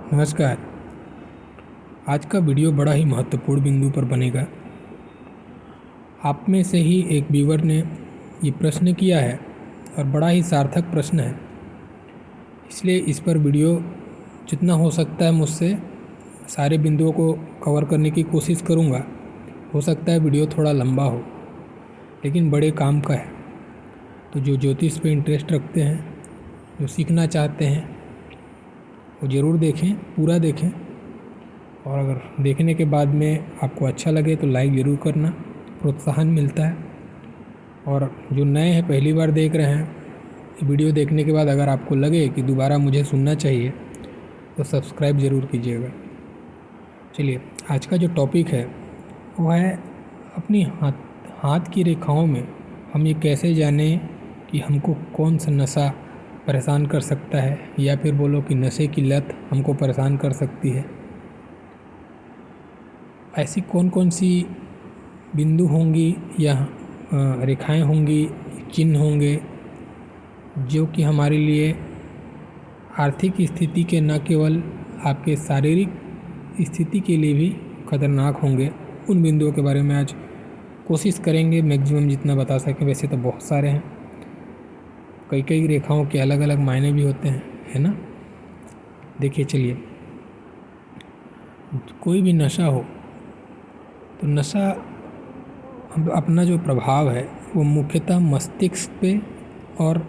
नमस्कार। आज का वीडियो बड़ा ही महत्वपूर्ण बिंदु पर बनेगा। आप में से ही एक व्यूअर ने ये प्रश्न किया है और बड़ा ही सार्थक प्रश्न है, इसलिए इस पर वीडियो जितना हो सकता है मुझसे सारे बिंदुओं को कवर करने की कोशिश करूँगा। हो सकता है वीडियो थोड़ा लंबा हो, लेकिन बड़े काम का है। तो जो ज्योतिष पे इंटरेस्ट रखते हैं, जो सीखना चाहते हैं, वो ज़रूर देखें, पूरा देखें। और अगर देखने के बाद में आपको अच्छा लगे तो लाइक ज़रूर करना, प्रोत्साहन मिलता है। और जो नए हैं, पहली बार देख रहे हैं, वीडियो देखने के बाद अगर आपको लगे कि दोबारा मुझे सुनना चाहिए तो सब्सक्राइब ज़रूर कीजिएगा। चलिए, आज का जो टॉपिक है वो है अपनी हाथ की रेखाओं में हम ये कैसे जानें कि हमको कौन सा नशा परेशान कर सकता है, या फिर बोलो कि नशे की लत हमको परेशान कर सकती है। ऐसी कौन कौन सी बिंदु होंगी या रेखाएं होंगी, चिन्ह होंगे जो कि हमारे लिए आर्थिक स्थिति के न केवल आपके शारीरिक स्थिति के लिए भी खतरनाक होंगे। उन बिंदुओं के बारे में आज कोशिश करेंगे मैक्सिमम जितना बता सकें। वैसे तो बहुत सारे हैं, कई कई रेखाओं के अलग अलग मायने भी होते हैं, है ना। देखिए, चलिए, कोई भी नशा हो तो नशा अपना जो प्रभाव है वो मुख्यतः मस्तिष्क पे और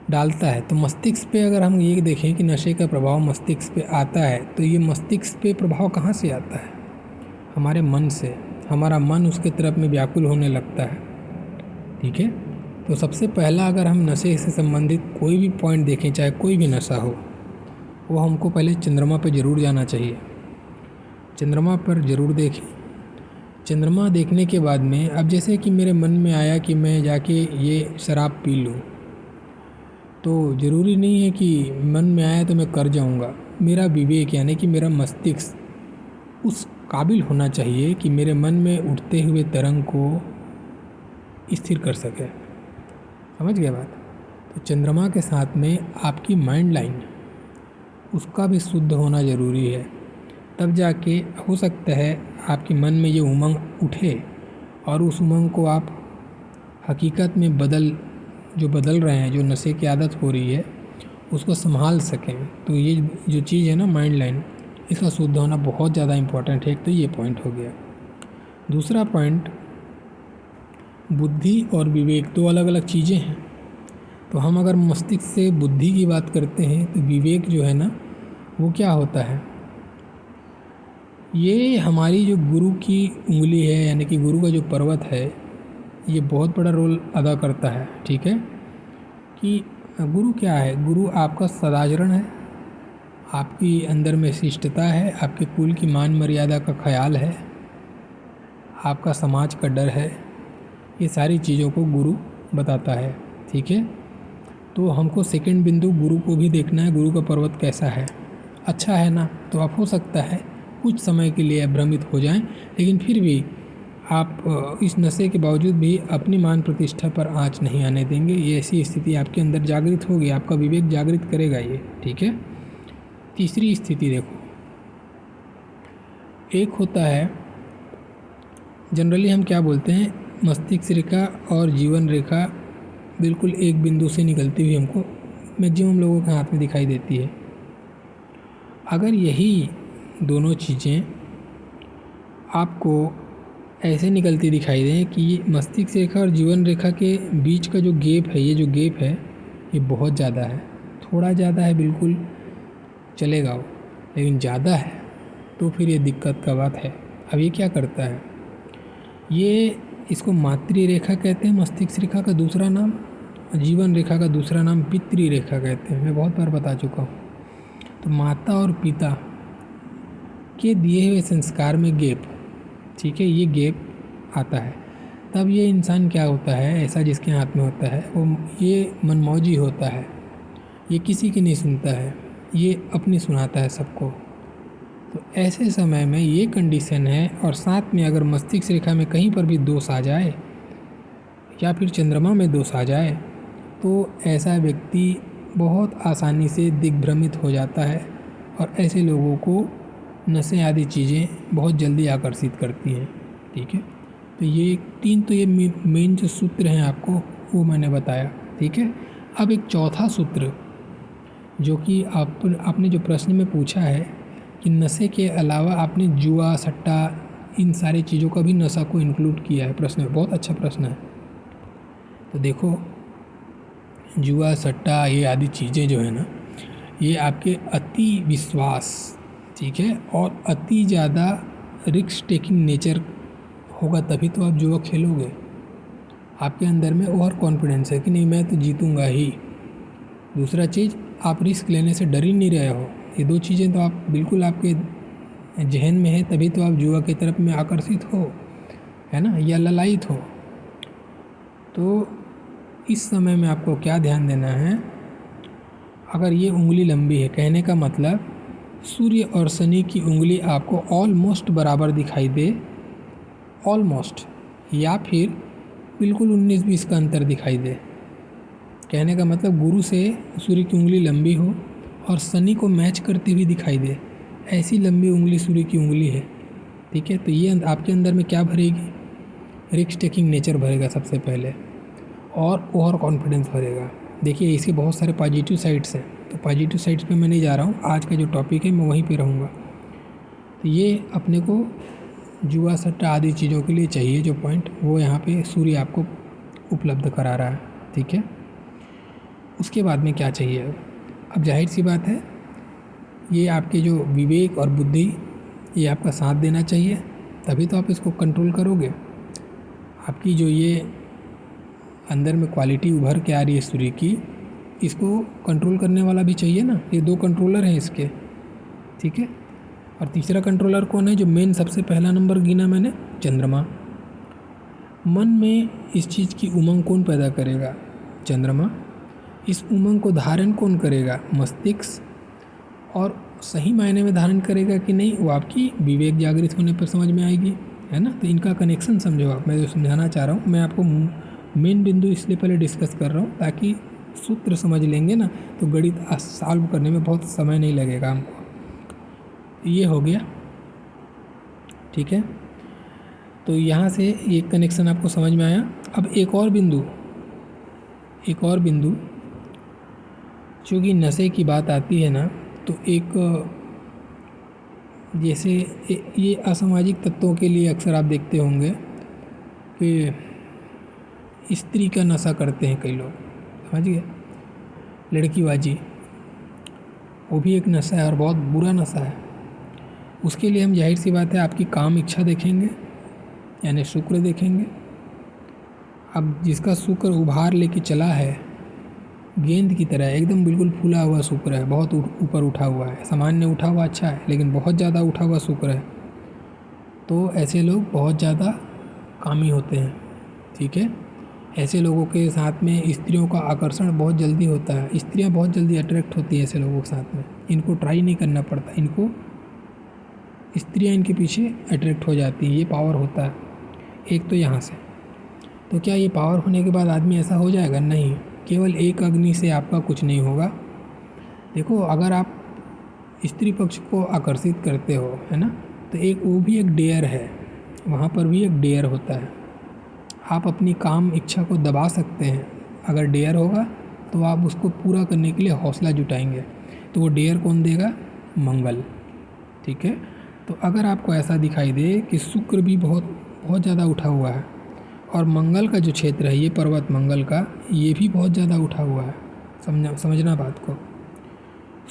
डालता है। तो मस्तिष्क पे अगर हम ये देखें कि नशे का प्रभाव मस्तिष्क पे आता है, तो ये मस्तिष्क पे प्रभाव कहाँ से आता है? हमारे मन से। हमारा मन उसके तरफ में व्याकुल होने लगता है। ठीक है, तो सबसे पहला अगर हम नशे से संबंधित कोई भी पॉइंट देखें, चाहे कोई भी नशा हो, वो हमको पहले चंद्रमा पे ज़रूर जाना चाहिए। चंद्रमा पर ज़रूर देखें। चंद्रमा देखने के बाद में अब जैसे कि मेरे मन में आया कि मैं जाके ये शराब पी लूँ, तो ज़रूरी नहीं है कि मन में आया तो मैं कर जाऊँगा। मेरा विवेक यानी कि मेरा मस्तिष्क उस काबिल होना चाहिए कि मेरे मन में उठते हुए तरंग को स्थिर कर सके। समझ गए बात? तो चंद्रमा के साथ में आपकी माइंड लाइन, उसका भी शुद्ध होना ज़रूरी है। तब जाके हो सकता है आपके मन में ये उमंग उठे और उस उमंग को आप हकीकत में बदल रहे हैं, जो नशे की आदत हो रही है, उसको संभाल सकें। तो ये जो चीज़ है ना, माइंड लाइन, इसका शुद्ध होना बहुत ज़्यादा इम्पोर्टेंट है। एक तो ये पॉइंट हो गया। दूसरा पॉइंट, बुद्धि और विवेक दो अलग अलग चीज़ें हैं। तो हम अगर मस्तिष्क से बुद्धि की बात करते हैं, तो विवेक जो है ना, वो क्या होता है? ये हमारी जो गुरु की उंगली है, यानी कि गुरु का जो पर्वत है, ये बहुत बड़ा रोल अदा करता है। ठीक है, कि गुरु क्या है? गुरु आपका सदाचरण है, आपकी अंदर में शिष्टता है, आपके कुल की मान मर्यादा का ख्याल है, आपका समाज का डर है। ये सारी चीज़ों को गुरु बताता है। ठीक है, तो हमको सेकंड बिंदु गुरु को भी देखना है। गुरु का पर्वत कैसा है? अच्छा है ना? तो आप हो सकता है कुछ समय के लिए भ्रमित हो जाएं, लेकिन फिर भी आप इस नशे के बावजूद भी अपनी मान प्रतिष्ठा पर आँच नहीं आने देंगे। ये ऐसी स्थिति आपके अंदर जागृत होगी, आपका विवेक जागृत करेगा ये। ठीक है। तीसरी स्थिति देखो, एक होता है, जनरली हम क्या बोलते हैं, मस्तिष्क रेखा और जीवन रेखा बिल्कुल एक बिंदु से निकलती हुई हमको मैक्सिमम लोगों के हाथ में दिखाई देती है। अगर यही दोनों चीज़ें आपको ऐसे निकलती दिखाई दें कि मस्तिष्क रेखा और जीवन रेखा के बीच का जो गैप है, ये जो गैप है ये बहुत ज़्यादा है, थोड़ा ज़्यादा है बिल्कुल चलेगा वो, लेकिन ज़्यादा है तो फिर ये दिक्कत का बात है। अब ये क्या करता है? ये इसको मातृ रेखा कहते हैं, मस्तिष्क रेखा का दूसरा नाम, जीवन रेखा का दूसरा नाम पितृ रेखा कहते हैं। मैं बहुत बार बता चुका हूँ। तो माता और पिता के दिए हुए संस्कार में गैप, ठीक है, ये गैप आता है। तब ये इंसान क्या होता है, ऐसा जिसके हाथ में होता है, वो ये मनमौजी होता है, ये किसी की नहीं सुनता है, ये अपनी सुनाता है सबको। तो ऐसे समय में ये कंडीशन है, और साथ में अगर मस्तिष्क रेखा में कहीं पर भी दोष आ जाए या फिर चंद्रमा में दोष आ जाए, तो ऐसा व्यक्ति बहुत आसानी से दिग्भ्रमित हो जाता है और ऐसे लोगों को नशे आदि चीज़ें बहुत जल्दी आकर्षित करती हैं। ठीक है, तो ये मेन जो सूत्र हैं आपको वो मैंने बताया। ठीक है, अब एक चौथा सूत्र जो कि आपने जो प्रश्न में पूछा है कि नशे के अलावा आपने जुआ, सट्टा, इन सारी चीज़ों का भी नशा को इंक्लूड किया है प्रश्न में। बहुत अच्छा प्रश्न है। तो देखो, जुआ, सट्टा, ये आदि चीज़ें जो है ना, ये आपके अति विश्वास, ठीक है, और अति ज़्यादा रिस्क टेकिंग नेचर होगा तभी तो आप जुआ खेलोगे। आपके अंदर में ओवर कॉन्फिडेंस है कि नहीं मैं तो जीतूंगा ही। दूसरा चीज़, आप रिस्क लेने से डर ही नहीं रहे हो। ये दो चीज़ें तो आप बिल्कुल आपके जहन में है, तभी तो आप जुआ की तरफ में आकर्षित हो, है ना, या ललायित हो। तो इस समय में आपको क्या ध्यान देना है, अगर ये उंगली लंबी है, कहने का मतलब सूर्य और शनि की उंगली आपको ऑलमोस्ट बराबर दिखाई दे, ऑलमोस्ट, या फिर बिल्कुल 19-20 का अंतर दिखाई दे। कहने का मतलब गुरु से सूर्य की उंगली लंबी हो और शनि को मैच करती हुई दिखाई दे, ऐसी लंबी उंगली सूर्य की उंगली है। ठीक है, तो ये आपके अंदर में क्या भरेगी, रिस्क टेकिंग नेचर भरेगा सबसे पहले, और ओवर कॉन्फिडेंस भरेगा। देखिए, इसके बहुत सारे पॉजिटिव साइड्स हैं, तो पॉजिटिव साइड्स पे मैं नहीं जा रहा हूँ। आज का जो टॉपिक है मैं वहीं पे रहूँगा। तो ये अपने को जुआ, सट्टा आदि चीज़ों के लिए चाहिए जो पॉइंट, वो यहाँ पे सूर्य आपको उपलब्ध करा रहा है। ठीक है, उसके बाद में क्या चाहिए अब जाहिर सी बात है, ये आपके जो विवेक और बुद्धि, ये आपका साथ देना चाहिए, तभी तो आप इसको कंट्रोल करोगे। आपकी जो ये अंदर में क्वालिटी उभर के आ रही है सूर्य की, इसको कंट्रोल करने वाला भी चाहिए ना। ये दो कंट्रोलर हैं इसके। ठीक है, और तीसरा कंट्रोलर कौन है, जो मेन सबसे पहला नंबर गिना मैंने, चंद्रमा। मन में इस चीज़ की उमंग कौन पैदा करेगा, चंद्रमा। इस उमंग को धारण कौन करेगा, मस्तिष्क। और सही मायने में धारण करेगा कि नहीं, वो आपकी विवेक जागृत होने पर समझ में आएगी, है ना। तो इनका कनेक्शन समझो आप। मैं जो समझाना चाह रहा हूँ, मैं आपको मेन बिंदु इसलिए पहले डिस्कस कर रहा हूँ ताकि सूत्र समझ लेंगे ना तो गणित सॉल्व करने में बहुत समय नहीं लगेगा हमको। ये हो गया। ठीक है, तो यहाँ से ये कनेक्शन आपको समझ में आया। अब एक और बिंदु चूँकि नशे की बात आती है ना, तो एक जैसे ये असामाजिक तत्वों के लिए अक्सर आप देखते होंगे कि स्त्री का नशा करते हैं कई लोग, समझ गए, लड़कीबाजी, वो भी एक नशा है और बहुत बुरा नशा है। उसके लिए हम जाहिर सी बात है आपकी काम इच्छा देखेंगे, यानी शुक्र देखेंगे। अब जिसका शुक्र उभार लेके चला है गेंद की तरह, एकदम बिल्कुल फूला हुआ शुक्र है, बहुत ऊपर उठा हुआ है, सामान्य उठा हुआ अच्छा है, लेकिन बहुत ज़्यादा उठा हुआ शुक्र है, तो ऐसे लोग बहुत ज़्यादा कामी होते हैं। ठीक है, ऐसे लोगों के साथ में स्त्रियों का आकर्षण बहुत जल्दी होता है, स्त्रियां बहुत जल्दी अट्रैक्ट होती हैं ऐसे लोगों के साथ में। इनको ट्राई नहीं करना पड़ता, इनको स्त्रियां इनके पीछे अट्रैक्ट हो जाती हैं। ये पावर होता है एक तो यहाँ से। तो क्या ये पावर होने के बाद आदमी ऐसा हो जाएगा? नहीं, केवल एक अग्नि से आपका कुछ नहीं होगा। देखो, अगर आप स्त्री पक्ष को आकर्षित करते हो, है ना, तो एक वो भी एक डेयर है, वहाँ पर भी एक डेयर होता है। आप अपनी काम इच्छा को दबा सकते हैं, अगर डेयर होगा तो आप उसको पूरा करने के लिए हौसला जुटाएंगे, तो वो डेयर कौन देगा? मंगल। ठीक है, तो अगर आपको ऐसा दिखाई दे कि शुक्र भी बहुत बहुत ज़्यादा उठा हुआ है और मंगल का जो क्षेत्र है, ये पर्वत मंगल का, ये भी बहुत ज़्यादा उठा हुआ है, समझना बात को।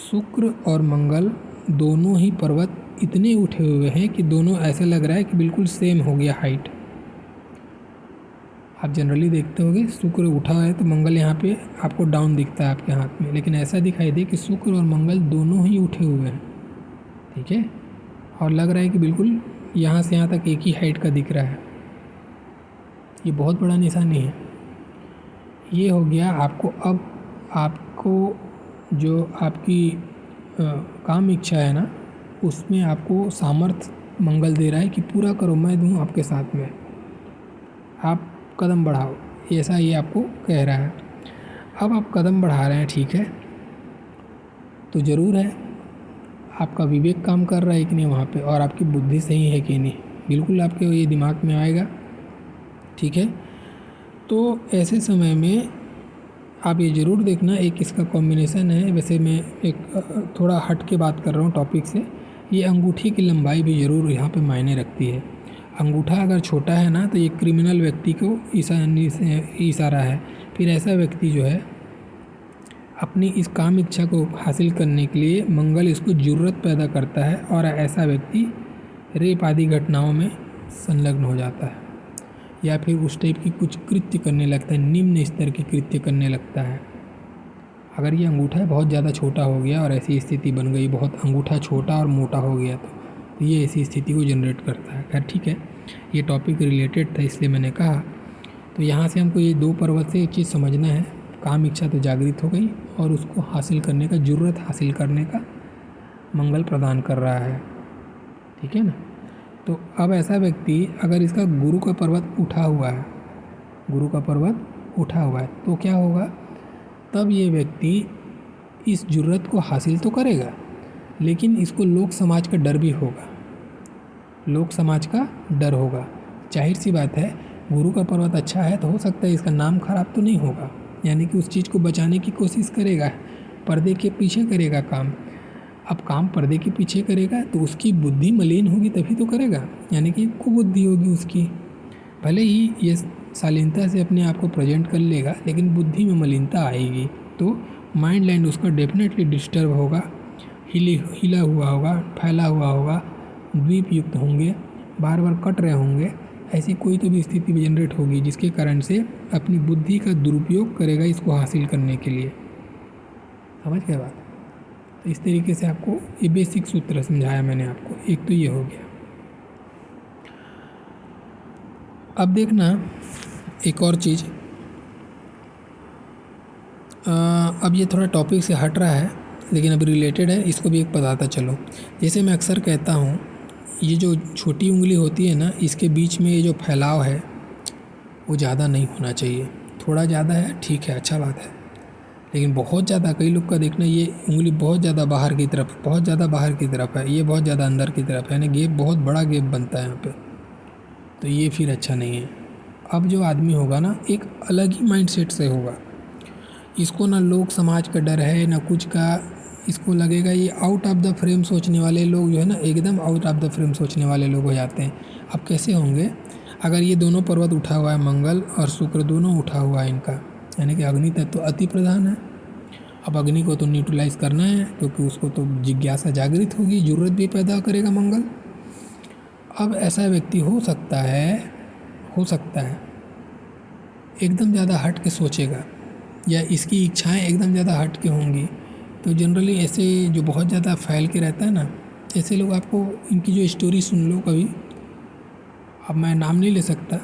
शुक्र और मंगल दोनों ही पर्वत इतने उठे हुए हैं कि दोनों ऐसे लग रहा है कि बिल्कुल सेम हो गया हाइट। आप जनरली देखते होंगे शुक्र उठा है तो मंगल यहाँ पे आपको डाउन दिखता है आपके हाथ में, लेकिन ऐसा दिखाई दे कि शुक्र और मंगल दोनों ही उठे हुए हैं। ठीक है, और लग रहा है कि बिल्कुल यहाँ से यहाँ तक एक ही हाइट का दिख रहा है। ये बहुत बड़ा निशानी है। ये हो गया आपको। अब आपको जो आपकी काम इच्छा है ना, उसमें आपको सामर्थ्य मंगल दे रहा है कि पूरा करो, मैं दूँ आपके साथ में, आप कदम बढ़ाओ, ऐसा ये आपको कह रहा है। अब आप कदम बढ़ा रहे हैं, ठीक है, तो ज़रूर है आपका विवेक काम कर रहा है कि नहीं वहाँ पे, और आपकी बुद्धि सही है कि नहीं, बिल्कुल आपके ये दिमाग में आएगा। ठीक है, तो ऐसे समय में आप ये ज़रूर देखना, एक इसका कॉम्बिनेशन है। वैसे मैं एक थोड़ा हट के बात कर रहा हूँ टॉपिक से। ये अंगूठी की लंबाई भी ज़रूर यहाँ पे मायने रखती है। अंगूठा अगर छोटा है ना तो ये क्रिमिनल व्यक्ति को इशारा है। फिर ऐसा व्यक्ति जो है अपनी इस काम इच्छा को हासिल करने के लिए मंगल इसको ज़रूरत पैदा करता है, और ऐसा व्यक्ति रेप आदि घटनाओं में संलग्न हो जाता है, या फिर उस टाइप की कुछ कृत्य करने लगता है, निम्न स्तर की कृत्य करने लगता है। अगर ये अंगूठा बहुत ज़्यादा छोटा हो गया और ऐसी स्थिति बन गई, बहुत अंगूठा छोटा और मोटा हो गया, तो ये ऐसी स्थिति को जनरेट करता है। खैर ठीक है, ये टॉपिक रिलेटेड था इसलिए मैंने कहा। तो यहाँ से हमको ये 2 पर्वत से एक चीज़ समझना है, काम इच्छा तो जागृत हो गई और उसको हासिल करने का, ज़रूरत हासिल करने का मंगल प्रदान कर रहा है। ठीक है ना। तो अब ऐसा व्यक्ति अगर इसका गुरु का पर्वत उठा हुआ है, गुरु का पर्वत उठा हुआ है, तो क्या होगा, तब ये व्यक्ति इस ज़रूरत को हासिल तो करेगा, लेकिन इसको लोक समाज का डर भी होगा, लोक समाज का डर होगा। जाहिर सी बात है, गुरु का पर्वत अच्छा है तो हो सकता है इसका नाम खराब तो नहीं होगा, यानी कि उस चीज़ को बचाने की कोशिश करेगा, पर्दे के पीछे करेगा काम। अब काम पर्दे के पीछे करेगा तो उसकी बुद्धि मलिन होगी तभी तो करेगा, यानी कि कुबुद्धि होगी उसकी। भले ही ये शालीनता से अपने आप को प्रेजेंट कर लेगा, लेकिन बुद्धि में मलिनता आएगी, तो माइंड लाइन उसका डेफिनेटली डिस्टर्ब होगा, हिला हुआ होगा, फैला हुआ होगा, द्वीप युक्त होंगे, बार बार कट रहे होंगे। ऐसी कोई तो भी स्थिति भी जनरेट होगी जिसके कारण से अपनी बुद्धि का दुरुपयोग करेगा इसको हासिल करने के लिए। समझ गए बात। तो इस तरीके से आपको ये बेसिक सूत्र समझाया मैंने आपको। एक तो ये हो गया। अब देखना एक और चीज़, अब ये थोड़ा टॉपिक से हट रहा है लेकिन अभी रिलेटेड है, इसको भी एक बताता चलो। जैसे मैं अक्सर कहता हूँ, ये जो छोटी उंगली होती है ना, इसके बीच में ये जो फैलाव है वो ज़्यादा नहीं होना चाहिए। थोड़ा ज़्यादा है ठीक है, अच्छा बात है, लेकिन बहुत ज़्यादा, कई लोग का देखना ये उंगली बहुत ज़्यादा बाहर की तरफ, बहुत ज़्यादा बाहर की तरफ है, ये बहुत ज़्यादा अंदर की तरफ है, यानी गैप बहुत बड़ा गैप बनता है यहाँ पे, तो ये फिर अच्छा नहीं है। अब जो आदमी होगा ना, एक अलग ही माइंडसेट से होगा, इसको ना लोग समाज का डर है ना कुछ का, इसको लगेगा ये आउट ऑफ द फ्रेम सोचने वाले लोग जो है ना, एकदम आउट ऑफ द फ्रेम सोचने वाले लोग हो जाते हैं। अब कैसे होंगे, अगर ये दोनों पर्वत उठा हुआ है, मंगल और शुक्र दोनों उठा हुआ है इनका, यानी कि अग्नि तत्व तो अति प्रधान है। अब अग्नि को तो न्यूट्रलाइज करना है, क्योंकि उसको तो जिज्ञासा जागृत होगी, जरूरत भी पैदा करेगा मंगल। अब ऐसा व्यक्ति हो सकता है एकदम ज़्यादा हट के सोचेगा, या इसकी इच्छाएं एकदम ज़्यादा हट के होंगी। तो जनरली ऐसे जो बहुत ज़्यादा फैल के रहता है ना, ऐसे लोग, आपको इनकी जो स्टोरी सुन लो कभी, अब मैं नाम नहीं ले सकता,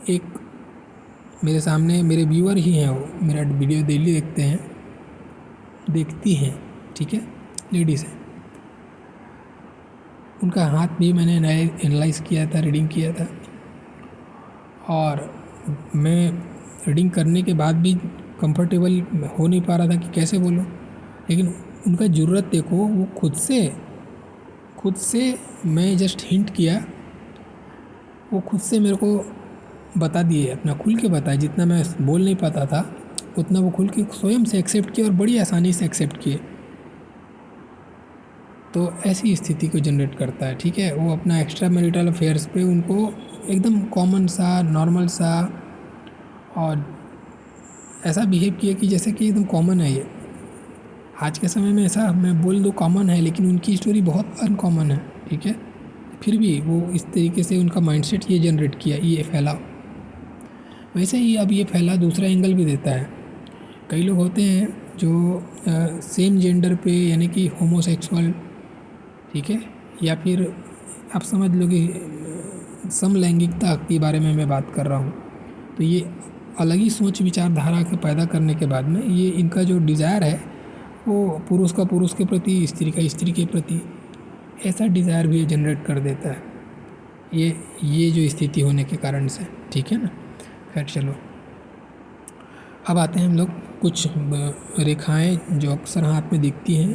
एक मेरे सामने मेरे व्यूअर ही हैं, वो मेरा वीडियो डेली देखती हैं, ठीक है, लेडीज़ हैं, उनका हाथ भी मैंने एनालाइज किया था, रीडिंग किया था, और मैं रीडिंग करने के बाद भी कंफर्टेबल हो नहीं पा रहा था कि कैसे बोलूं, लेकिन उनका ज़रूरत देखो, वो खुद से मैं जस्ट हिंट किया, वो खुद से मेरे को बता दिए, अपना खुल के बताया, जितना मैं बोल नहीं पाता था उतना वो खुल के स्वयं से एक्सेप्ट किए, और बड़ी आसानी से एक्सेप्ट किए। तो ऐसी स्थिति को जनरेट करता है, ठीक है। वो अपना एक्स्ट्रा मैरिटल अफेयर्स पे उनको एकदम कॉमन सा, नॉर्मल सा, और ऐसा बिहेव किया कि जैसे कि एकदम कॉमन है। ये आज के समय में ऐसा मैं बोल दो कॉमन है, लेकिन उनकी स्टोरी बहुत अनकॉमन है, ठीक है। फिर भी वो इस तरीके से उनका माइंडसेट ये जनरेट किया, ये फैला। वैसे ही अब ये फैला दूसरा एंगल भी देता है। कई लोग होते हैं जो सेम जेंडर पे, यानी कि होमोसेक्सुअल, ठीक है, या फिर आप समझ लो कि समलैंगिकता के बारे में मैं बात कर रहा हूँ। तो ये अलग ही सोच विचारधारा के पैदा करने के बाद में ये इनका जो डिज़ायर है वो पुरुष का पुरुष के प्रति, स्त्री का स्त्री के प्रति, ऐसा डिज़ायर भी जनरेट कर देता है ये जो स्थिति होने के कारण से, ठीक है ना। खैर चलो, अब आते हैं हम लोग कुछ रेखाएं जो अक्सर हाथ में दिखती हैं,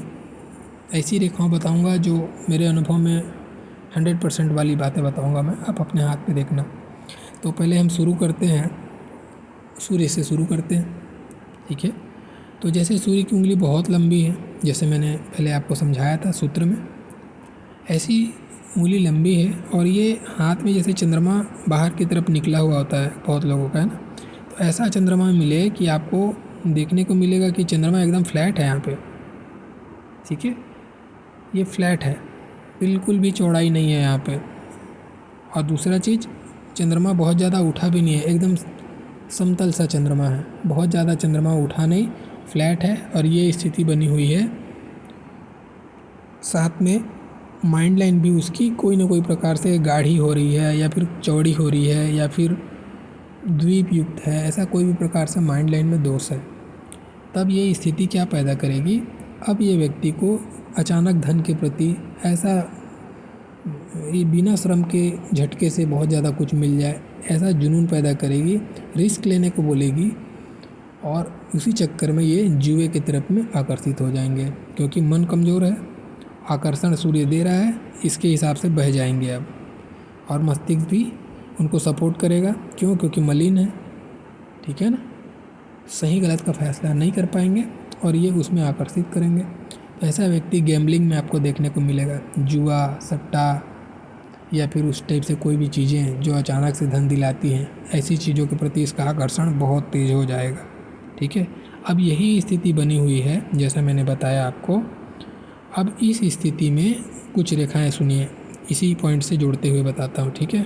ऐसी रेखाओं बताऊंगा जो मेरे अनुभव में 100% वाली बातें बताऊंगा मैं, आप अपने हाथ पे देखना। तो पहले हम शुरू करते हैं, सूर्य से शुरू करते हैं, ठीक है। तो जैसे सूर्य की उंगली बहुत लंबी है, जैसे मैंने पहले आपको समझाया था सूत्र में, ऐसी उंगली लंबी है और ये हाथ में जैसे चंद्रमा बाहर की तरफ निकला हुआ होता है बहुत लोगों का, है ना। तो ऐसा चंद्रमा मिले कि आपको देखने को मिलेगा कि चंद्रमा एकदम फ्लैट है यहाँ पे, ठीक है। ये फ्लैट है, बिल्कुल भी चौड़ाई नहीं है यहाँ पे। और दूसरा चीज़, चंद्रमा बहुत ज़्यादा उठा भी नहीं है, एकदम समतल सा चंद्रमा है, बहुत ज़्यादा चंद्रमा उठा नहीं, फ्लैट है। और ये स्थिति बनी हुई है, साथ में माइंड लाइन भी उसकी कोई ना कोई प्रकार से गाढ़ी हो रही है या फिर चौड़ी हो रही है या फिर द्वीप युक्त है, ऐसा कोई भी प्रकार से माइंड लाइन में दोष है। तब ये स्थिति क्या पैदा करेगी, अब ये व्यक्ति को अचानक धन के प्रति ऐसा, ये बिना श्रम के झटके से बहुत ज़्यादा कुछ मिल जाए, ऐसा जुनून पैदा करेगी, रिस्क लेने को बोलेगी। और उसी चक्कर में ये जुए की तरफ में आकर्षित हो जाएंगे, क्योंकि मन कमज़ोर है, आकर्षण सूर्य दे रहा है, इसके हिसाब से बह जाएंगे अब। और मस्तिष्क भी उनको सपोर्ट करेगा, क्यों? क्योंकि मलिन है, ठीक है ना। सही गलत का फैसला नहीं कर पाएंगे और ये उसमें आकर्षित करेंगे। तो ऐसा व्यक्ति गैम्बलिंग में आपको देखने को मिलेगा, जुआ, सट्टा या फिर उस टाइप से कोई भी चीज़ें जो अचानक से धन दिलाती हैं, ऐसी चीज़ों के प्रति इसका आकर्षण बहुत तेज़ हो जाएगा, ठीक है। अब यही स्थिति बनी हुई है जैसा मैंने बताया आपको। अब इस स्थिति में कुछ रेखाएं सुनिए, इसी पॉइंट से जोड़ते हुए बताता हूँ, ठीक है।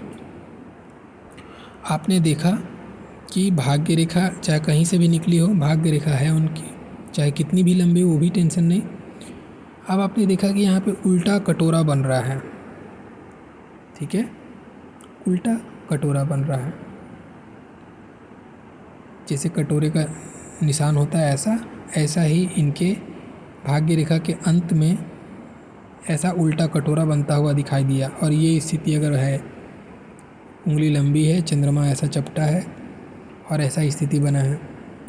आपने देखा कि भाग्य रेखा चाहे कहीं से भी निकली हो, भाग्य रेखा है उनकी, चाहे कितनी भी लंबी हो वो भी टेंशन नहीं। अब आपने देखा कि यहाँ पे उल्टा कटोरा बन रहा है, ठीक है, उल्टा कटोरा बन रहा है, जैसे कटोरे का निशान होता है ऐसा ही इनके भाग्य रेखा के अंत में ऐसा उल्टा कटोरा बनता हुआ दिखाई दिया। और ये स्थिति अगर है, उंगली लंबी है, चंद्रमा ऐसा चपटा है और ऐसा स्थिति बना है,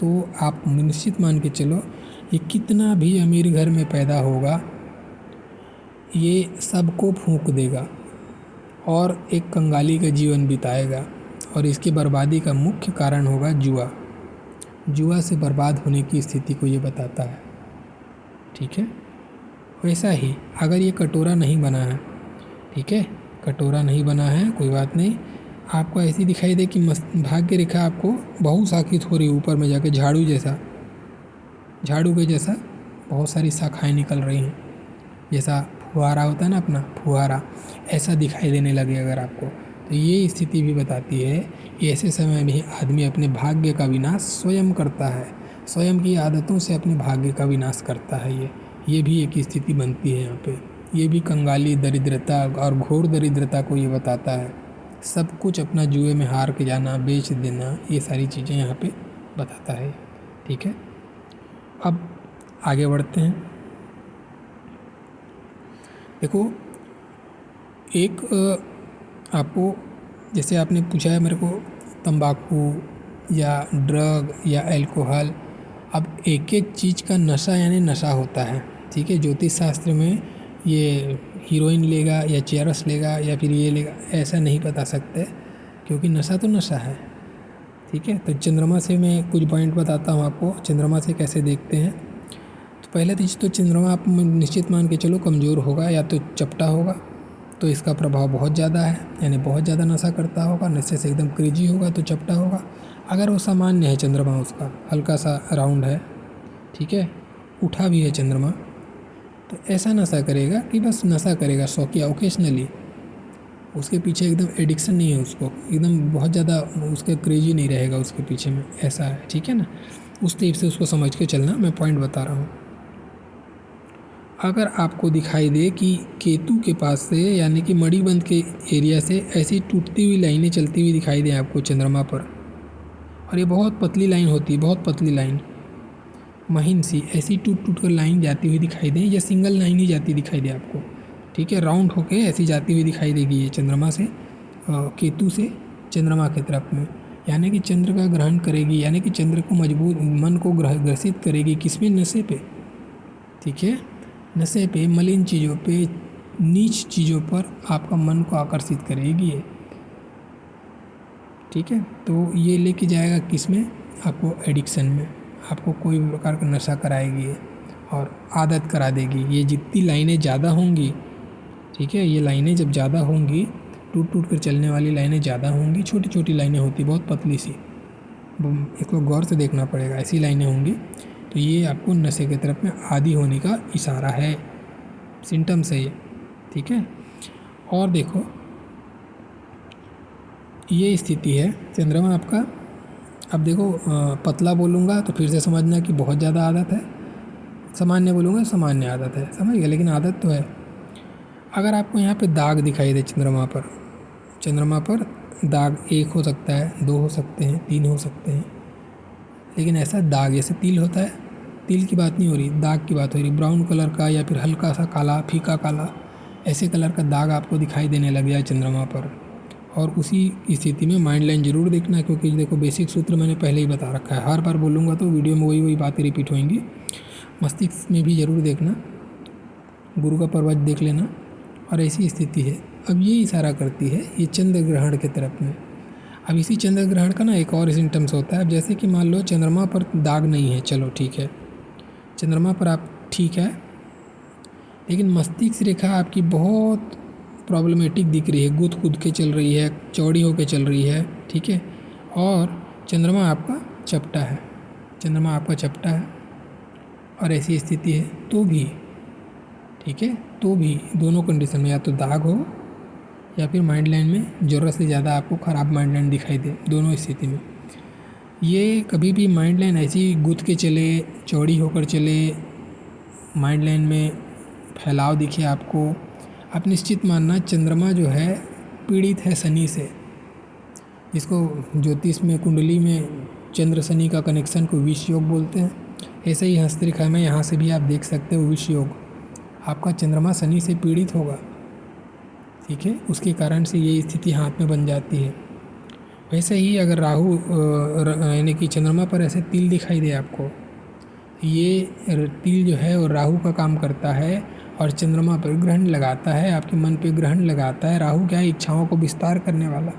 तो आप निश्चित मान के चलो ये कितना भी अमीर घर में पैदा होगा, ये सबको फूंक देगा और एक कंगाली का जीवन बिताएगा। और इसकी बर्बादी का मुख्य कारण होगा जुआ। जुआ से बर्बाद होने की स्थिति को ये बताता है, ठीक है। वैसा ही अगर ये कटोरा नहीं बना है, ठीक है, कटोरा नहीं बना है, कोई बात नहीं, आपको ऐसी दिखाई दे कि भाग्य रेखा आपको बहुशाखित हो रही है, ऊपर में जाके झाड़ू के जैसा बहुत सारी शाखाएं निकल रही हैं, जैसा फुहारा होता है ना अपना फुहारा, ऐसा दिखाई देने लगे अगर आपको, तो ये स्थिति भी बताती है कि ऐसे समय में आदमी अपने भाग्य का विनाश स्वयं करता है, स्वयं की आदतों से अपने भाग्य का विनाश करता है। ये भी एक स्थिति बनती है यहाँ पे। ये भी कंगाली, दरिद्रता और घोर दरिद्रता को ये बताता है। सब कुछ अपना जुए में हार के जाना, बेच देना, ये सारी चीज़ें यहाँ पे बताता है, ठीक है। अब आगे बढ़ते हैं। देखो, एक आपको जैसे आपने पूछा है मेरे को तंबाकू या ड्रग या अल्कोहल, अब एक एक चीज़ का नशा यानी नशा होता है, ठीक है। ज्योतिष शास्त्र में ये हीरोइन लेगा या चेरस लेगा या फिर ये लेगा ऐसा नहीं बता सकते, क्योंकि नशा तो नशा है, ठीक है। तो चंद्रमा से मैं कुछ पॉइंट बताता हूँ आपको, चंद्रमा से कैसे देखते हैं। तो पहले चीज़ तो चंद्रमा आप निश्चित मान के चलो कमज़ोर होगा या तो चपटा होगा, तो इसका प्रभाव बहुत ज़्यादा है, यानी बहुत ज़्यादा नशा करता होगा, नशे से एकदम क्रेजी होगा तो चपटा होगा। अगर वो सामान्य है चंद्रमा, उसका हल्का सा राउंड है, ठीक है, उठा भी है चंद्रमा, तो ऐसा नशा करेगा कि बस नशा करेगा शौकिया, ओकेशनली, उसके पीछे एकदम एडिक्शन नहीं है उसको, एकदम बहुत ज़्यादा उसका क्रेजी नहीं रहेगा उसके पीछे में, ऐसा है, ठीक है ना। उस टाइप से उसको समझ के चलना, मैं पॉइंट बता रहा हूँ। अगर आपको दिखाई दे कि केतु के पास से यानी कि मणिबंध के एरिया से ऐसी टूटती हुई लाइनें चलती हुई दिखाई दें आपको चंद्रमा पर, और ये बहुत पतली लाइन होती है, बहुत पतली लाइन, महीन सी, ऐसी टूट कर लाइन जाती हुई दिखाई दे, या सिंगल लाइन ही जाती दिखाई दे आपको, ठीक है, राउंड होके ऐसी जाती हुई दिखाई देगी ये चंद्रमा से, केतु से चंद्रमा की तरफ में, यानी कि चंद्र का ग्रहण करेगी, यानी कि चंद्र को मजबूत मन को ग्रसित करेगी, किसमें? नशे पे, ठीक है। नशे पे, मलिन चीज़ों पे, नीच चीज़ों पर आपका मन को आकर्षित करेगी ये। ठीक है, तो ये लेके जाएगा किस में, आपको एडिक्शन में, आपको कोई भी प्रकार का नशा कराएगी ये और आदत करा देगी। ये जितनी लाइनें ज़्यादा होंगी, ठीक है, ये लाइनें जब ज़्यादा होंगी, टूट टूट कर चलने वाली लाइनें ज़्यादा होंगी, छोटी छोटी लाइनें होती बहुत पतली सी, इसको गौर से देखना पड़ेगा, ऐसी लाइनें होंगी, तो ये आपको नशे की तरफ में आदी होने का इशारा है, सिम्टम्स है ये। ठीक है, और देखो ये स्थिति है चंद्रमा आपका। अब देखो पतला बोलूँगा तो फिर से समझना कि बहुत ज़्यादा आदत है, सामान्य बोलूँगा सामान्य आदत है, समझ गया, लेकिन आदत तो है। अगर आपको यहाँ पे दाग दिखाई दे चंद्रमा पर दाग, एक हो सकता है, दो हो सकते हैं, तीन हो सकते हैं, लेकिन ऐसा दाग जैसे तिल होता है, तिल की बात नहीं हो रही, दाग की बात हो रही, ब्राउन कलर का या फिर हल्का सा काला, फीका काला, ऐसे कलर का दाग आपको दिखाई देने लग जाए चंद्रमा पर, और उसी स्थिति में माइंड लाइन जरूर देखना, क्योंकि देखो बेसिक सूत्र मैंने पहले ही बता रखा है, हर बार बोलूँगा तो वीडियो में वही बातें रिपीट होंगी। मस्तिष्क में भी ज़रूर देखना, गुरु का पर्वत देख लेना, और ऐसी स्थिति है। अब ये इशारा करती है ये चंद्र ग्रहण के तरफ में। अब इसी चंद्र ग्रहण का ना एक और सिम्टम्स होता है। अब जैसे कि मान लो चंद्रमा पर दाग नहीं है, चलो ठीक है, चंद्रमा पर आप ठीक है, लेकिन मस्तिष्क रेखा आपकी बहुत प्रॉब्लमेटिक दिख रही है, गुद गुद के चल रही है, चौड़ी होके चल रही है, ठीक है, और चंद्रमा आपका चपटा है, चंद्रमा आपका चपटा है, और ऐसी स्थिति है तो भी, ठीक है, तो भी दोनों कंडीशन में, या तो दाग हो या फिर माइंड लाइन में ज़रूरत से ज़्यादा आपको ख़राब माइंड लाइन दिखाई दे, दोनों स्थिति में ये कभी भी माइंड लाइन ऐसी गुद के चले, चौड़ी होकर चले, माइंड लाइन में फैलाव दिखे आपको, आप निश्चित मानना चंद्रमा जो है पीड़ित है शनि से, जिसको ज्योतिष में कुंडली में चंद्र शनि का कनेक्शन को विष योग बोलते हैं। ऐसे ही हस्तरेखा में यहाँ से भी आप देख सकते हो विष योग, आपका चंद्रमा शनि से पीड़ित होगा, ठीक है, उसके कारण से ये स्थिति हाथ में बन जाती है। वैसे ही अगर राहु यानी कि चंद्रमा पर ऐसे तिल दिखाई दे आपको, ये तिल जो है वो राहु का काम करता है, और चंद्रमा पर ग्रहण लगाता है, आपके मन पे ग्रहण लगाता है। राहु क्या है, इच्छाओं को विस्तार करने वाला,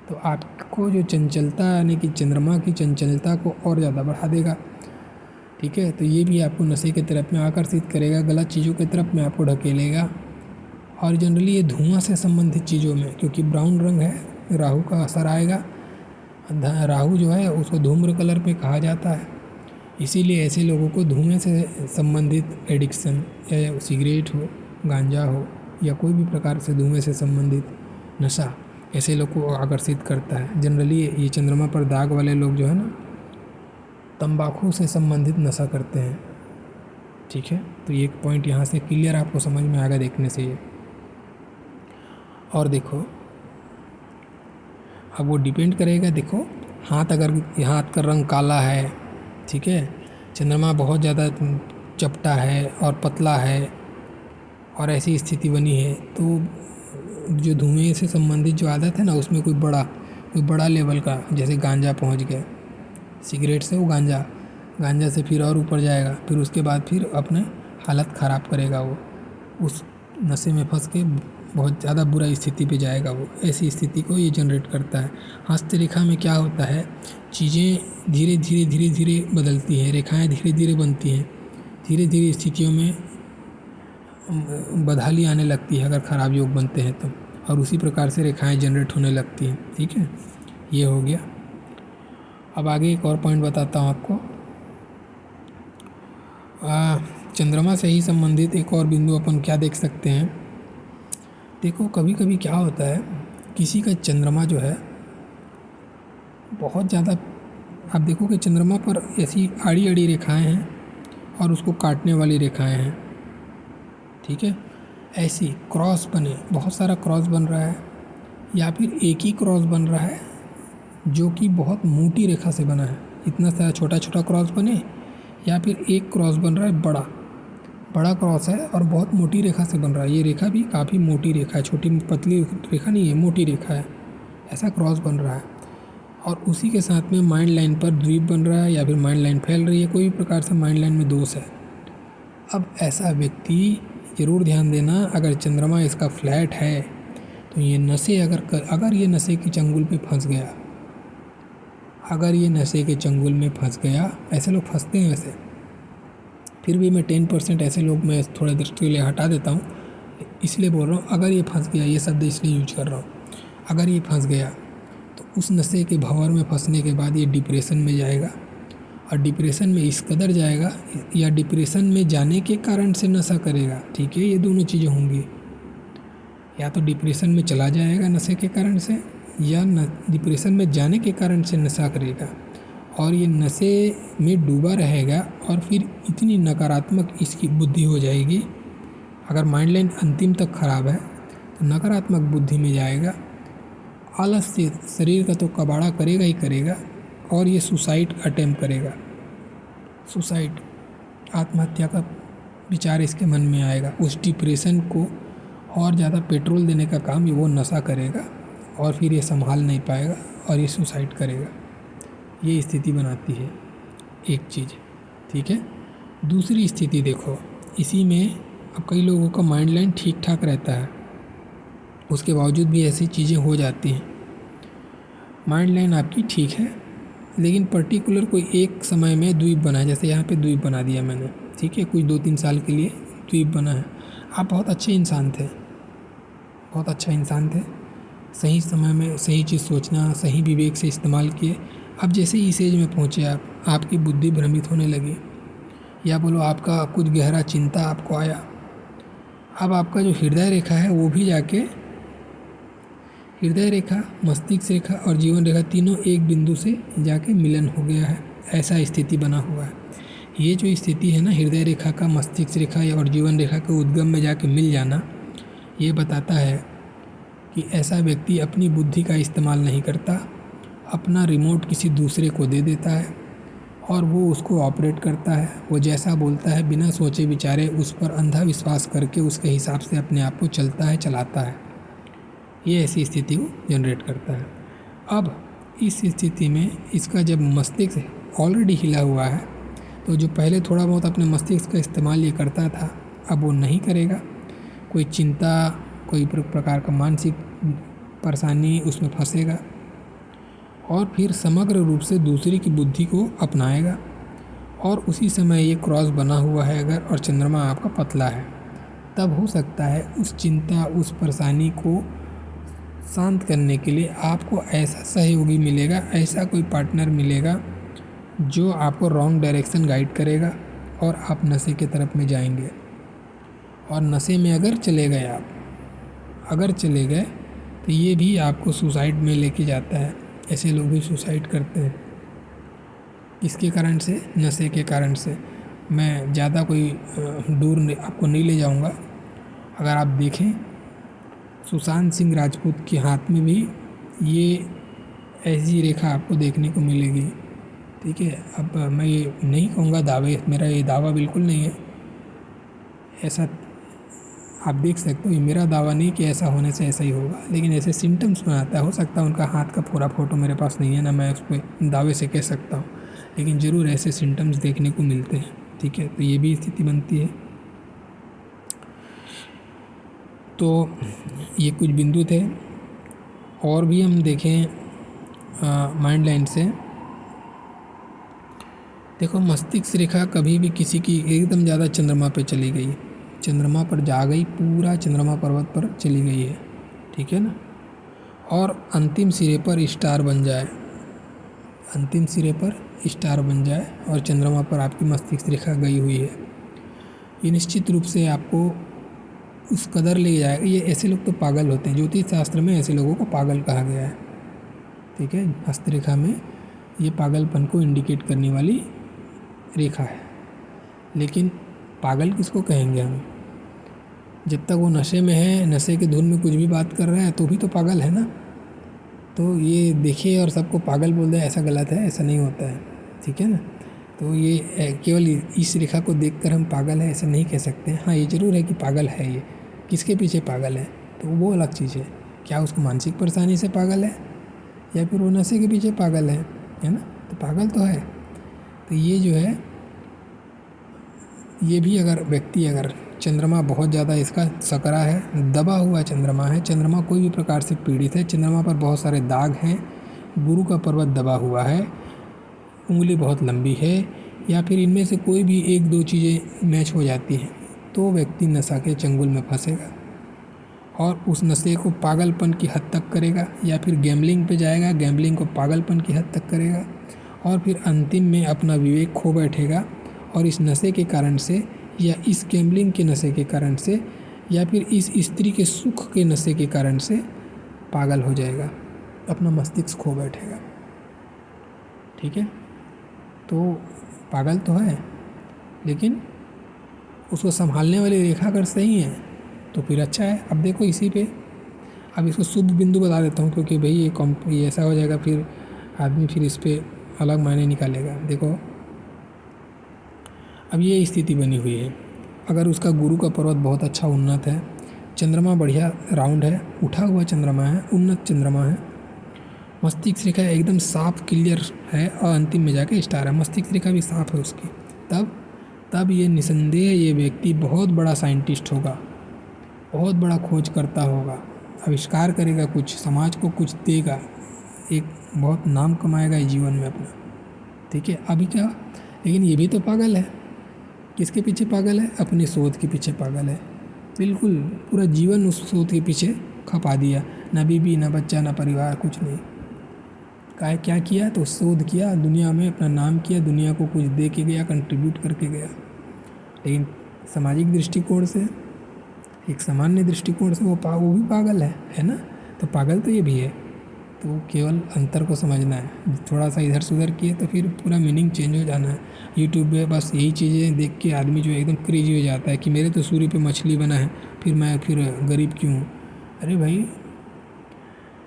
तो आपको जो चंचलता यानी कि चंद्रमा की चंचलता को और ज़्यादा बढ़ा देगा, ठीक है, तो ये भी आपको नशे की तरफ में आकर्षित करेगा, गलत चीज़ों की तरफ में आपको ढकेलेगा, और जनरली ये धुआं से संबंधित चीज़ों में, क्योंकि ब्राउन रंग है, राहु का असर आएगा। राहु जो है उसको धूम्र कलर पे कहा जाता है, इसीलिए ऐसे लोगों को धुएं से संबंधित एडिक्शन, या सिगरेट हो, गांजा हो, या कोई भी प्रकार से धुएं से संबंधित नशा ऐसे लोग को आकर्षित करता है। जनरली ये चंद्रमा पर दाग वाले लोग जो है ना, तंबाकू से संबंधित नशा करते हैं, ठीक है, तो ये एक पॉइंट यहाँ से क्लियर आपको समझ में आएगा देखने से ये। और देखो अब वो डिपेंड करेगा, देखो हाथ, अगर हाथ का रंग काला है, ठीक है, चंद्रमा बहुत ज़्यादा चपटा है और पतला है, और ऐसी स्थिति बनी है, तो जो धुएं से संबंधित जो आदत है ना, उसमें कोई बड़ा लेवल का, जैसे गांजा पहुंच गया, सिगरेट से वो गांजा से फिर और ऊपर जाएगा, फिर उसके बाद फिर अपने हालत ख़राब करेगा, वो उस नशे में फंस के बहुत ज़्यादा बुरा स्थिति पे जाएगा वो। ऐसी स्थिति को ये जनरेट करता है। हस्तरेखा में क्या होता है, चीज़ें धीरे धीरे बदलती हैं, रेखाएं धीरे धीरे बनती हैं, धीरे धीरे स्थितियों में बदहाली आने लगती है अगर ख़राब योग बनते हैं तो, और उसी प्रकार से रेखाएं जनरेट होने लगती हैं, ठीक है, ये हो गया। अब आगे एक और पॉइंट बताता हूँ आपको, चंद्रमा से ही संबंधित एक और बिंदु अपन क्या देख सकते हैं। देखो कभी कभी क्या होता है, किसी का चंद्रमा जो है बहुत ज़्यादा, आप देखो कि चंद्रमा पर ऐसी आड़ी आड़ी रेखाएं हैं और उसको काटने वाली रेखाएं हैं, ठीक है, ऐसी क्रॉस बने, बहुत सारा क्रॉस बन रहा है, या फिर एक ही क्रॉस बन रहा है जो कि बहुत मोटी रेखा से बना है, इतना सारा छोटा छोटा क्रॉस बने, या फिर एक क्रॉस बन रहा है बड़ा क्रॉस है और बहुत मोटी रेखा से बन रहा है। ये रेखा भी काफ़ी मोटी रेखा है, छोटी पतली रेखा नहीं है, मोटी रेखा है, ऐसा क्रॉस बन रहा है, और उसी के साथ में माइंड लाइन पर द्वीप बन रहा है, या फिर माइंड लाइन फैल रही है, कोई भी प्रकार से माइंड लाइन में दोष है, अब ऐसा व्यक्ति, ज़रूर ध्यान देना, अगर चंद्रमा इसका फ्लैट है तो ये नशे अगर ये नशे के चंगुल पे फंस गया, अगर ये नशे के चंगुल में फंस गया, ऐसे लोग फंसते हैं वैसे, फिर भी मैं 10% ऐसे लोग मैं थोड़ा दृष्टि के लिए हटा देता हूँ, इसलिए बोल रहा हूँ अगर ये फंस गया, ये शब्द इसलिए यूज कर रहा हूँ, अगर ये फंस गया तो उस नशे के भंवर में फंसने के बाद ये डिप्रेशन में जाएगा, और डिप्रेशन में इस कदर जाएगा, या डिप्रेशन में जाने के कारण से नशा करेगा, ठीक है, ये दोनों चीज़ें होंगी, या तो डिप्रेशन में चला जाएगा नशे के कारण से, या डिप्रेशन में जाने के कारण से नशा करेगा, और ये नशे में डूबा रहेगा, और फिर इतनी नकारात्मक इसकी बुद्धि हो जाएगी, अगर माइंड लाइन अंतिम तक खराब है तो नकारात्मक बुद्धि में जाएगा, आलस से शरीर का तो कबाड़ा करेगा ही करेगा, और ये सुसाइड अटेम्प्ट करेगा, सुसाइड, आत्महत्या का विचार इसके मन में आएगा, उस डिप्रेशन को और ज़्यादा पेट्रोल देने का काम ये वो नशा करेगा, और फिर ये संभाल नहीं पाएगा और ये सुसाइड करेगा। ये स्थिति बनाती है एक चीज़, ठीक है। दूसरी स्थिति देखो, इसी में अब कई लोगों का माइंड लाइन ठीक ठाक रहता है, उसके बावजूद भी ऐसी चीज़ें हो जाती हैं। माइंड लाइन आपकी ठीक है, लेकिन पर्टिकुलर कोई एक समय में द्वीप बना है, जैसे यहाँ पे द्वीप बना दिया मैंने, ठीक है, कुछ 2-3 साल के लिए द्वीप बना है। आप बहुत अच्छे इंसान थे, बहुत अच्छा इंसान थे, सही समय में सही चीज़ सोचना, सही विवेक से इस्तेमाल किए। अब जैसे ही इस एज में पहुँचे आप, आपकी बुद्धि भ्रमित होने लगी, या बोलो आपका कुछ गहरा चिंता आपको आया, अब आपका जो हृदय रेखा है वो भी जाके, हृदय रेखा, मस्तिष्क रेखा और जीवन रेखा तीनों एक बिंदु से जाके मिलन हो गया है, ऐसा स्थिति बना हुआ है। ये जो स्थिति है ना, हृदय रेखा का मस्तिष्क रेखा और जीवन रेखा के उद्गम में जाके मिल जाना, ये बताता है कि ऐसा व्यक्ति अपनी बुद्धि का इस्तेमाल नहीं करता, अपना रिमोट किसी दूसरे को दे देता है और वो उसको ऑपरेट करता है, वो जैसा बोलता है बिना सोचे विचारे उस पर अंधा विश्वास करके उसके हिसाब से अपने आप को चलता है, चलाता है। ये ऐसी स्थिति को जनरेट करता है। अब इस स्थिति में इसका जब मस्तिष्क ऑलरेडी हिला हुआ है, तो जो पहले थोड़ा बहुत अपने मस्तिष्क का इस्तेमाल ये करता था, अब वो नहीं करेगा। कोई चिंता, कोई प्रकार का मानसिक परेशानी उसमें फंसेगा और फिर समग्र रूप से दूसरी की बुद्धि को अपनाएगा। और उसी समय ये क्रॉस बना हुआ है अगर, और चंद्रमा आपका पतला है, तब हो सकता है उस चिंता, उस परेशानी को शांत करने के लिए आपको ऐसा सहयोगी मिलेगा, ऐसा कोई पार्टनर मिलेगा जो आपको रॉन्ग डायरेक्शन गाइड करेगा और आप नशे की तरफ में जाएंगे। और नशे में अगर चले गए आप, अगर चले गए तो ये भी आपको सुसाइड में लेके जाता है। ऐसे लोग भी सुसाइड करते हैं। इसके कारण से, नशे के कारण से। मैं ज़्यादा कोई दूर आपको नहीं ले जाऊंगा। अगर आप देखें, सुशांत सिंह राजपूत के हाथ में भी ये ऐसी रेखा आपको देखने को मिलेगी, ठीक है। अब मैं ये नहीं कहूँगा दावे, मेरा ये दावा बिल्कुल नहीं है, ऐसा आप देख सकते हो, ये मेरा दावा नहीं कि ऐसा होने से ऐसा ही होगा, लेकिन ऐसे सिम्टम्स बनाता है। हो सकता है उनका हाथ का पूरा फोटो मेरे पास नहीं है ना, मैं उस पर दावे से कह सकता हूँ, लेकिन ज़रूर ऐसे सिम्टम्स देखने को मिलते हैं, ठीक है। तो ये भी स्थिति बनती है। तो ये कुछ बिंदु थे। और भी हम देखें माइंड लाइन से, देखो मस्तिष्क रेखा कभी भी किसी की एकदम ज़्यादा चंद्रमा पे चली गई, चंद्रमा पर जा गई, पूरा चंद्रमा पर्वत पर चली गई है, ठीक है ना, और अंतिम सिरे पर स्टार बन जाए, अंतिम सिरे पर स्टार बन जाए और चंद्रमा पर आपकी मस्तिष्क रेखा गई हुई है, ये निश्चित रूप से आपको उस कदर ले जाएगा। ये ऐसे लोग तो पागल होते हैं, ज्योतिष शास्त्र में ऐसे लोगों को पागल कहा गया है, ठीक है। हस्तरेखा में ये पागलपन को इंडिकेट करने वाली रेखा है। लेकिन पागल किसको कहेंगे हम? जब तक वो नशे में है, नशे के धुन में कुछ भी बात कर रहा है तो भी तो पागल है ना। तो ये देखिए और सबको पागल बोल दे, ऐसा गलत है, ऐसा नहीं होता है, ठीक है ना। तो ये केवल इस रेखा को देखकर हम पागल है ऐसा नहीं कह सकते। हाँ, ये ज़रूर है कि पागल है। ये किसके पीछे पागल है तो वो अलग चीज़ है। क्या उसको मानसिक परेशानी से पागल है या फिर वो नशे के पीछे पागल है ना। तो पागल तो है। तो ये जो है, ये भी अगर व्यक्ति अगर चंद्रमा बहुत ज़्यादा इसका सकरा है, दबा हुआ चंद्रमा है, चंद्रमा कोई भी प्रकार से पीड़ित है, चंद्रमा पर बहुत सारे दाग हैं, गुरु का पर्वत दबा हुआ है, उंगली बहुत लंबी है, या फिर इनमें से कोई भी एक दो चीज़ें मैच हो जाती हैं, तो व्यक्ति नशा के चंगुल में फंसेगा और उस नशे को पागलपन की हद तक करेगा, या फिर गैम्बलिंग पे जाएगा, गैम्बलिंग को पागलपन की हद तक करेगा, और फिर अंतिम में अपना विवेक खो बैठेगा और इस नशे के कारण से, या इस गैम्बलिंग के नशे के कारण से, या फिर इस स्त्री के सुख के नशे के कारण से पागल हो जाएगा, अपना मस्तिष्क खो बैठेगा। ठीक है, तो पागल तो है, लेकिन उसको संभालने वाली रेखा अगर सही है तो फिर अच्छा है। अब देखो इसी पे, अब इसको शुभ बिंदु बता देता हूँ, क्योंकि भाई ये ऐसा हो जाएगा फिर आदमी फिर इस पे अलग मायने निकालेगा। देखो अब ये स्थिति बनी हुई है, अगर उसका गुरु का पर्वत बहुत अच्छा उन्नत है, चंद्रमा बढ़िया राउंड है, उठा हुआ चंद्रमा है, उन्नत चंद्रमा है, मस्तिष्क रेखा एकदम साफ क्लियर है और अंतिम में जाके स्टार है, मस्तिष्क रेखा भी साफ है उसकी, तब ये निसंदेह ये व्यक्ति बहुत बड़ा साइंटिस्ट होगा, बहुत बड़ा खोज करता होगा, आविष्कार करेगा, कुछ समाज को कुछ देगा, एक बहुत नाम कमाएगा जीवन में अपना। ठीक है, अभी क्या, लेकिन ये भी तो पागल है। किसके पीछे पागल है? अपनी शोध के पीछे पागल है, बिल्कुल पूरा जीवन उस शोध के पीछे खपा दिया, ना बीबी ना बच्चा ना परिवार, कुछ नहीं। क्या किया? तो शोध किया, दुनिया में अपना नाम किया, दुनिया को कुछ दे के गया, कंट्रीब्यूट करके गया। लेकिन सामाजिक दृष्टिकोण से, एक सामान्य दृष्टिकोण से वो भी पागल है ना। तो पागल तो ये भी है, तो केवल अंतर को समझना है। थोड़ा सा इधर से उधर किए तो फिर पूरा मीनिंग चेंज हो जाना है। यूट्यूब पे बस यही चीज़ें देख के आदमी जो एकदम क्रेजी हो जाता है कि मेरे तो सूर्य पे मछली बना है, फिर मैं गरीब क्यों हूँ। अरे भाई,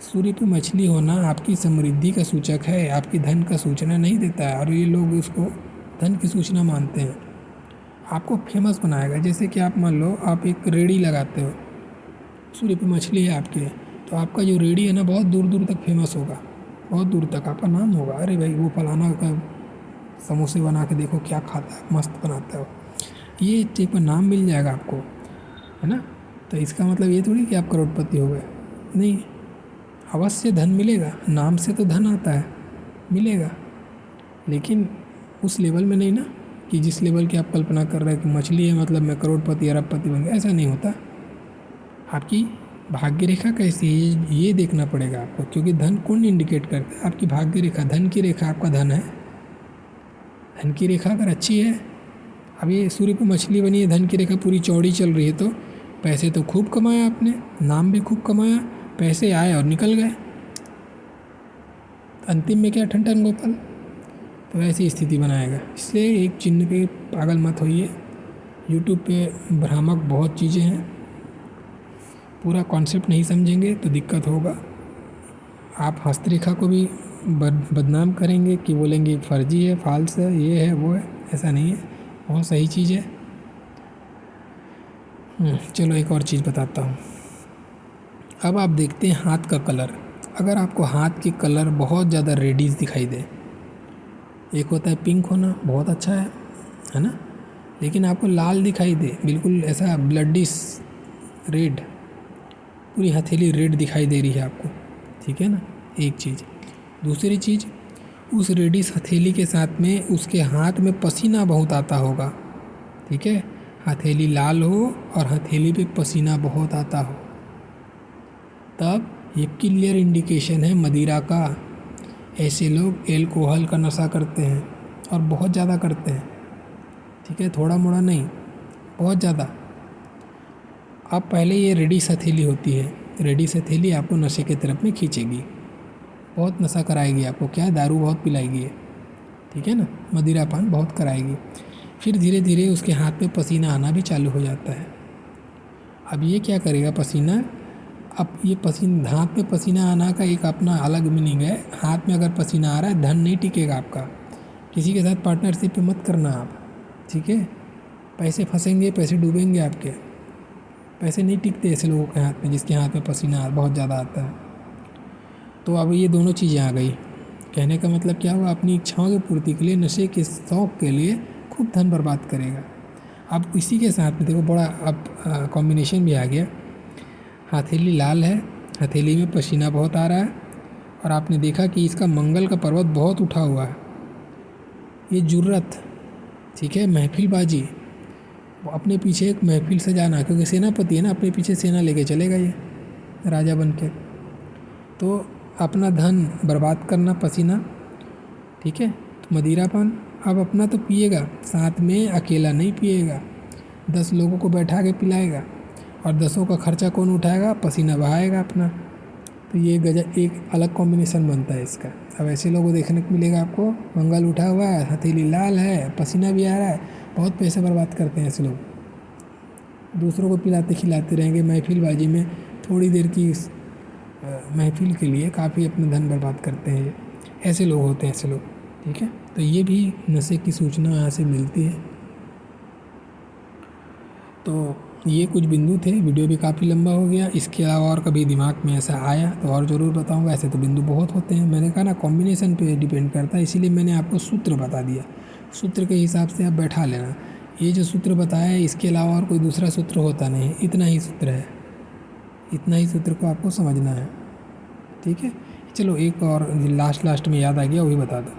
सूर्य पे मछली होना आपकी समृद्धि का सूचक है, आपकी धन का सूचना नहीं देता है, और ये लोग उसको धन की सूचना मानते हैं। आपको फेमस बनाएगा, जैसे कि आप मान लो आप एक रेड़ी लगाते हो, सूर्य पे मछली है आपके, तो आपका जो रेड़ी है ना बहुत दूर दूर तक फेमस होगा, बहुत दूर तक आपका नाम होगा। अरे भाई, वो फलाना का समोसे बना के देखो क्या खाता है, मस्त बनाता है, ये एक पर नाम मिल जाएगा आपको, है ना। तो इसका मतलब ये थोड़ी कि आप करोड़पति हो गए, नहीं। अवश्य धन मिलेगा, नाम से तो धन आता है, मिलेगा, लेकिन उस लेवल में नहीं ना कि जिस लेवल की आप कल्पना कर रहे हैं कि मछली है मतलब मैं करोड़पति अरबपति बन गया, ऐसा नहीं होता। आपकी भाग्य रेखा कैसी है ये देखना पड़ेगा आपको, क्योंकि धन कौन इंडिकेट करता है? आपकी भाग्य रेखा, धन की रेखा आपका धन है। धन की रेखा अगर अच्छी है, अब ये सूर्य पे मछली बनी है, धन की रेखा पूरी चौड़ी चल रही है, तो पैसे तो खूब कमाया आपने, नाम भी खूब कमाया, पैसे आए और निकल गए, अंतिम में क्या ठन गोपाल। तो ऐसी स्थिति बनाएगा। इसलिए एक चिन्ह पे पागल मत होइए। यूट्यूब पे भ्रामक बहुत चीज़ें हैं, पूरा कॉन्सेप्ट नहीं समझेंगे तो दिक्कत होगा। आप हस्तरेखा को भी बदनाम करेंगे कि बोलेंगे फर्जी है, फाल्स है, ये है वो है, ऐसा नहीं है, बहुत सही चीज़ है। चलो एक और चीज़ बताता हूँ। अब आप देखते हैं हाथ का कलर। अगर आपको हाथ की कलर बहुत ज़्यादा रेडिश दिखाई दे, एक होता है पिंक होना, बहुत अच्छा है ना, लेकिन आपको लाल दिखाई दे, बिल्कुल ऐसा ब्लडिश रेड, पूरी हथेली रेड दिखाई दे रही है आपको, ठीक है ना, एक चीज़। दूसरी चीज़, उस रेडिश हथेली के साथ में उसके हाथ में पसीना बहुत आता होगा, ठीक है, हथेली लाल हो और हथेली पे पसीना बहुत आता हो, तब ये क्लियर इंडिकेशन है मदिरा का। ऐसे लोग एल्कोहल का नशा करते हैं और बहुत ज़्यादा करते हैं, ठीक है, थोड़ा मोड़ा नहीं, बहुत ज़्यादा। अब पहले ये रेडिश हथेली होती है, रेडिश हथेली आपको नशे की तरफ में खींचेगी, बहुत नशा कराएगी आपको, क्या है, दारू बहुत पिलाएगी, ठीक है ना, मदिरा पान बहुत कराएगी। फिर धीरे धीरे उसके हाथ में पसीना आना भी चालू हो जाता है। अब ये क्या करेगा पसीना, अब ये पसीना, हाथ में पसीना आना का एक अपना अलग मीनिंग है। हाथ में अगर पसीना आ रहा है, धन नहीं टिकेगा आपका। किसी के साथ पार्टनरशिप पे मत करना आप, ठीक है, पैसे फंसेंगे, पैसे डूबेंगे आपके, पैसे नहीं टिकते ऐसे लोगों के हाथ में जिसके हाथ में पसीना बहुत ज़्यादा आता है। तो अब ये दोनों चीज़ें आ गई। कहने का मतलब क्या हुआ, अपनी इच्छाओं की पूर्ति के लिए, नशे के शौक़ के लिए खूब धन बर्बाद करेगा। अब इसी के साथ में देखो बड़ा अब कॉम्बिनेशन भी आ गया। हथेली लाल है, हथेली में पसीना बहुत आ रहा है, और आपने देखा कि इसका मंगल का पर्वत बहुत उठा हुआ है। ये जुर्रत, ठीक है, महफिलबाजी, वो अपने पीछे एक महफिल सजाना, क्योंकि सेनापति है ना, अपने पीछे सेना लेके चलेगा ये राजा बन के। तो अपना धन बर्बाद करना, पसीना, ठीक है, तो मदिरापान अब अपना तो पिएगा, साथ में अकेला नहीं पिएगा, 10 लोगों को बैठा के पिलाएगा, और 10 का खर्चा कौन उठाएगा? पसीना बहाएगा अपना। तो ये गजब एक अलग कॉम्बिनेशन बनता है इसका। अब ऐसे लोगों को देखने को मिलेगा आपको, मंगल उठा हुआ है, हथेली लाल है, पसीना भी आ रहा है, बहुत पैसे बर्बाद करते हैं ऐसे लोग, दूसरों को पिलाते खिलाते रहेंगे महफिलबाजी में, थोड़ी देर की महफिल के लिए काफ़ी अपना धन बर्बाद करते हैं। ऐसे लोग होते हैं ऐसे लोग, ठीक है। तो ये भी नशे की सूचना यहाँ से मिलती है। तो ये कुछ बिंदु थे, वीडियो भी काफ़ी लंबा हो गया। इसके अलावा और कभी दिमाग में ऐसा आया तो और ज़रूर बताऊंगा। ऐसे तो बिंदु बहुत होते हैं, मैंने कहा ना कॉम्बिनेशन पे डिपेंड करता है, इसीलिए मैंने आपको सूत्र बता दिया। सूत्र के हिसाब से आप बैठा लेना। ये जो सूत्र बताया है इसके अलावा और कोई दूसरा सूत्र होता नहीं, इतना ही सूत्र है, इतना ही सूत्र को आपको समझना है, ठीक है। चलो एक और लास्ट में याद आ गया, वही बता दो।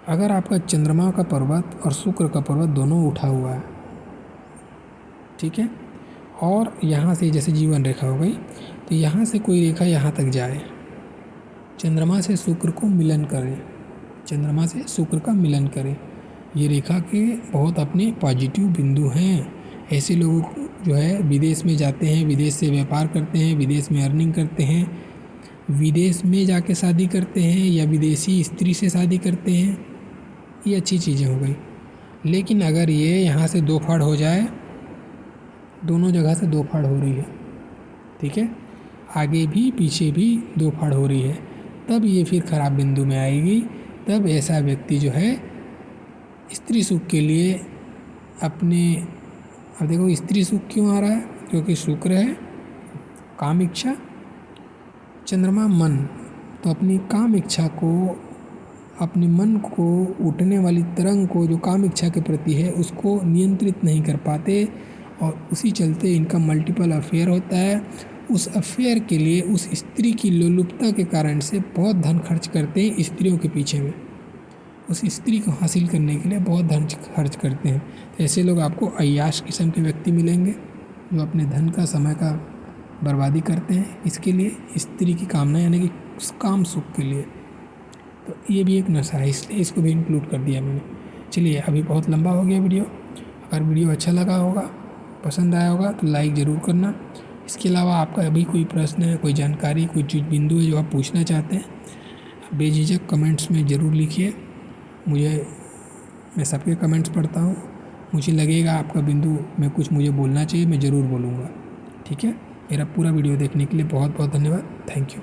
अगर आपका चंद्रमा का पर्वत और शुक्र का पर्वत दोनों उठा हुआ है, ठीक है, और यहाँ से जैसे जीवन रेखा हो गई, तो यहाँ से कोई रेखा यहाँ तक जाए, चंद्रमा से शुक्र को मिलन करे, चंद्रमा से शुक्र का मिलन करे, ये रेखा के बहुत अपने पॉजिटिव बिंदु हैं। ऐसे लोग जो है विदेश में जाते हैं, विदेश से व्यापार करते हैं, विदेश में अर्निंग करते हैं, विदेश में जाके शादी करते हैं या विदेशी स्त्री से शादी करते हैं, ये अच्छी चीज़ें हो गई। लेकिन अगर ये यहाँ से दो फाड़ हो जाए, दोनों जगह से दो फाड़ हो रही है, ठीक है, आगे भी पीछे भी दो फाड़ हो रही है, तब ये फिर खराब बिंदु में आएगी। तब ऐसा व्यक्ति जो है स्त्री सुख के लिए अपने, अब देखो स्त्री सुख क्यों आ रहा है, क्योंकि शुक्र है काम इच्छा, चंद्रमा मन, तो अपनी काम इच्छा को, अपने मन को उठने वाली तरंग को जो काम इच्छा के प्रति है उसको नियंत्रित नहीं कर पाते, और उसी चलते इनका मल्टीपल अफेयर होता है। उस अफेयर के लिए उस स्त्री की लोलुपता के कारण से बहुत धन खर्च करते हैं स्त्रियों के पीछे में, उस स्त्री को हासिल करने के लिए बहुत धन खर्च करते हैं। तो ऐसे लोग आपको अय्याश किस्म के व्यक्ति मिलेंगे जो अपने धन का, समय का बर्बादी करते हैं इसके लिए, स्त्री की कामना यानी कि काम सुख के लिए। तो ये भी एक नशा है, इसलिए इसको भी इंक्लूड कर दिया मैंने। चलिए अभी बहुत लंबा हो गया वीडियो, अगर वीडियो अच्छा लगा होगा, पसंद आया होगा तो लाइक ज़रूर करना। इसके अलावा आपका अभी कोई प्रश्न है, कोई जानकारी, कोई चीज़ बिंदु है जो आप पूछना चाहते हैं, बेझिझक कमेंट्स में ज़रूर लिखिए। मैं सबके कमेंट्स पढ़ता हूँ, मुझे लगेगा आपका बिंदु में कुछ मुझे बोलना चाहिए, मैं ज़रूर बोलूँगा, ठीक है। मेरा पूरा वीडियो देखने के लिए बहुत बहुत धन्यवाद, थैंक यू।